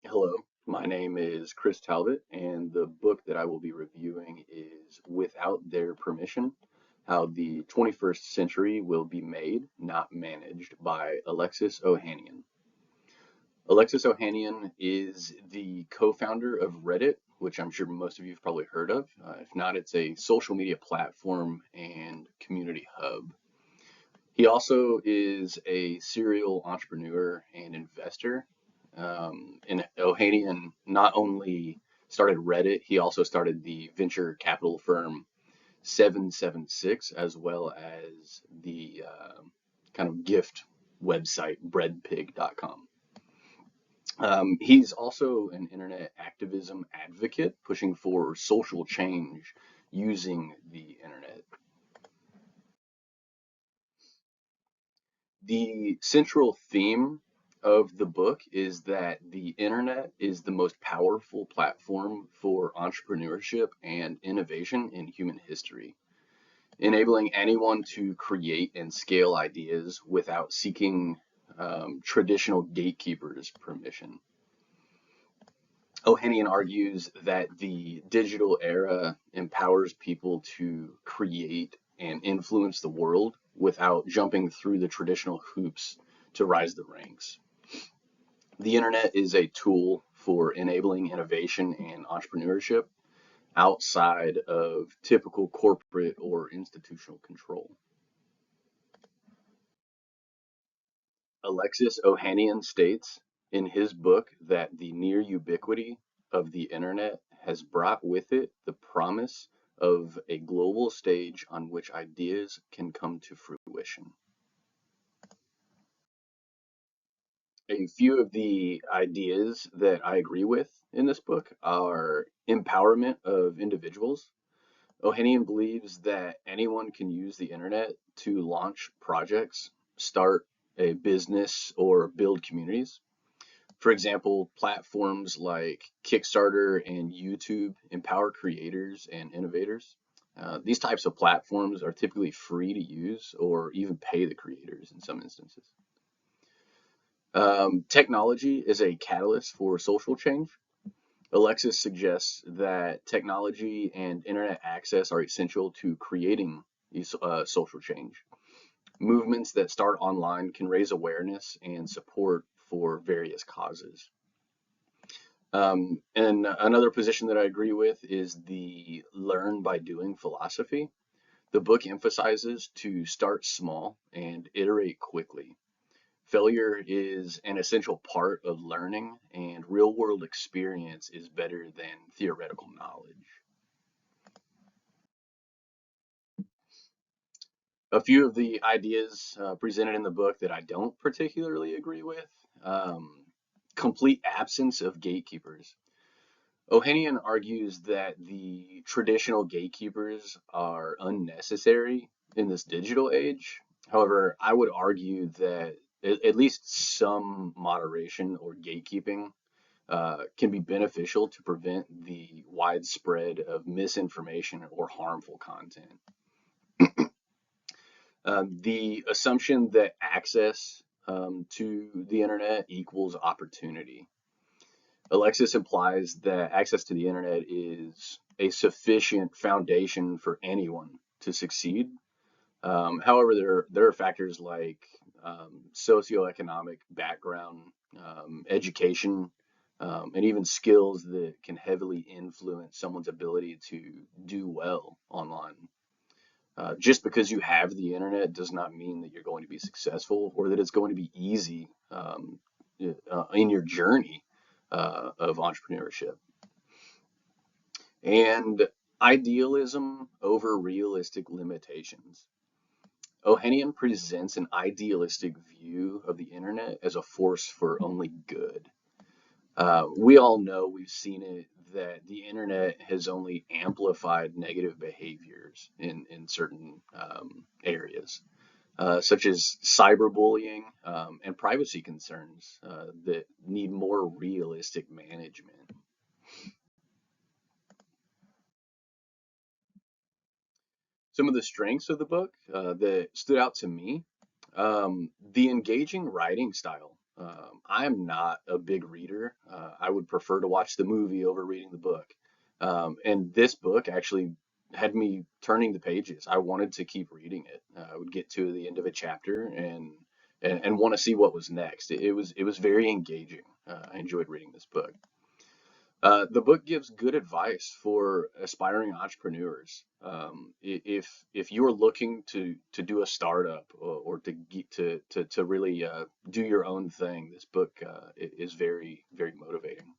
Hello, my name is Chris Talbot, and the book that I will be reviewing is Without Their Permission: How the 21st Century Will Be Made, Not Managed by Alexis Ohanian. Alexis Ohanian is the co-founder of Reddit, which I'm sure most of you have probably heard of. If not, it's a social media platform and community hub. He also is a serial entrepreneur and investor. And Ohanian not only started Reddit, he also started the venture capital firm 776, as well as the kind of gift website breadpig.com. He's also an internet activism advocate pushing for social change using the internet. The central theme of the book is that the internet is the most powerful platform for entrepreneurship and innovation in human history, enabling anyone to create and scale ideas without seeking traditional gatekeepers' permission. Ohanian argues that the digital era empowers people to create and influence the world without jumping through the traditional hoops to rise the ranks. The internet is a tool for enabling innovation and entrepreneurship outside of typical corporate or institutional control. Alexis Ohanian states in his book that the near ubiquity of the internet has brought with it the promise of a global stage on which ideas can come to fruition. A few of the ideas that I agree with in this book are empowerment of individuals. Ohanian believes that anyone can use the internet to launch projects, start a business, or build communities. For example, platforms like Kickstarter and YouTube empower creators and innovators. These types of platforms are typically free to use or even pay the creators in some instances. Technology is a catalyst for social change. Alexis suggests that technology and internet access are essential to creating social change. Movements that start online can raise awareness and support for various causes. And another position that I agree with is the learn by doing philosophy. The book emphasizes to start small and iterate quickly. Failure is an essential part of learning, and real world experience is better than theoretical knowledge. A few of the ideas presented in the book that I don't particularly agree with: um, complete absence of gatekeepers. Ohanian argues that the traditional gatekeepers are unnecessary in this digital age. However, I would argue that at least some moderation or gatekeeping can be beneficial to prevent the widespread of misinformation or harmful content. The assumption that access to the internet equals opportunity. Alexis implies that access to the internet is a sufficient foundation for anyone to succeed. However, there are factors like socioeconomic background, education, and even skills that can heavily influence someone's ability to do well online. Just because you have the internet does not mean that you're going to be successful or that it's going to be easy in your journey of entrepreneurship. And idealism over realistic limitations. Ohanian presents an idealistic view of the internet as a force for only good. We all know, we've seen it, that the internet has only amplified negative behaviors in certain areas, such as cyberbullying and privacy concerns that need more realistic management. Some of the strengths of the book that stood out to me: the engaging writing style. I am not a big reader. I would prefer to watch the movie over reading the book. And this book actually had me turning the pages. I wanted to keep reading it. I would get to the end of a chapter and want to see what was next. It was very engaging. I enjoyed reading this book. The book gives good advice for aspiring entrepreneurs. If you're looking to do a startup or to really do your own thing, this book is very very motivating.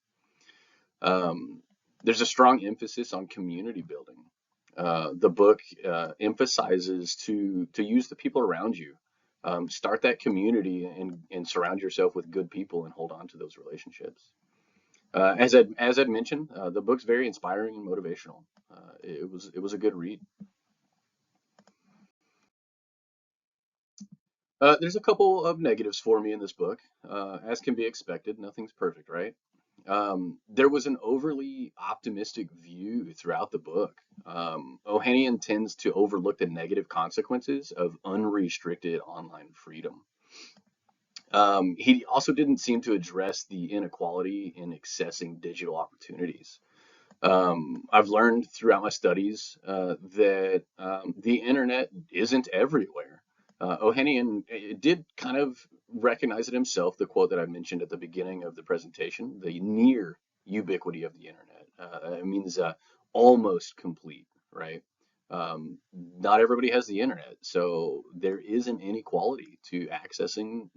Um, there's a strong emphasis on community building. The book emphasizes to use the people around you. Start that community and surround yourself with good people and hold on to those relationships. As I'd mentioned, the book's very inspiring and motivational. It was a good read. There's a couple of negatives for me in this book, as can be expected. Nothing's perfect, right? There was an overly optimistic view throughout the book. Ohanian tends to overlook the negative consequences of unrestricted online freedom. He also didn't seem to address the inequality in accessing digital opportunities. I've learned throughout my studies that the internet isn't everywhere. Ohanian did kind of recognize it himself, the quote that I mentioned at the beginning of the presentation, the near ubiquity of the internet. It means almost complete, right? Not everybody has the internet, so there is an inequality to accessing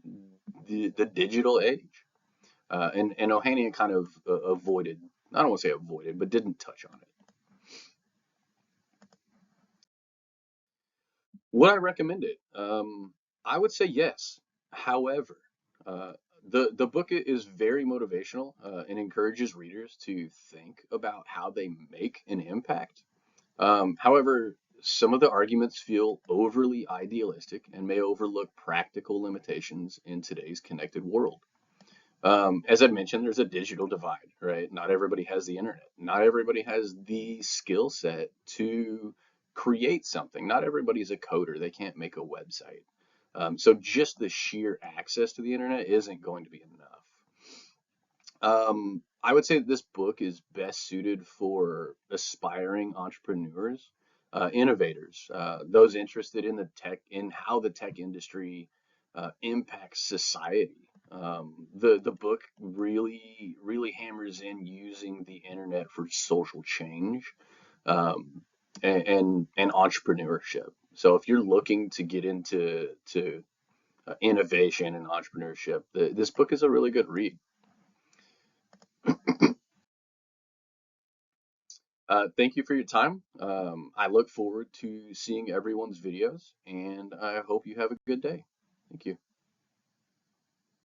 the digital age. And Ohanian kind of avoided, I don't want to say avoided, but didn't touch on it. Would I recommend it? I would say yes. However, uh, the book is very motivational and encourages readers to think about how they make an impact. However, some of the arguments feel overly idealistic and may overlook practical limitations in today's connected world. As I mentioned, there's a digital divide, right? Not everybody has the internet. Not everybody has the skill set to create something. Not everybody's a coder. They can't make a website. So just the sheer access to the internet isn't going to be enough. I would say that this book is best suited for aspiring entrepreneurs, innovators, those interested in the tech, in how the tech industry impacts society. The book really hammers in using the internet for social change um, and entrepreneurship. So if you're looking to get into to innovation and entrepreneurship, this book is a really good read. Thank you for your time. I look forward to seeing everyone's videos, and I hope you have a good day. Thank you.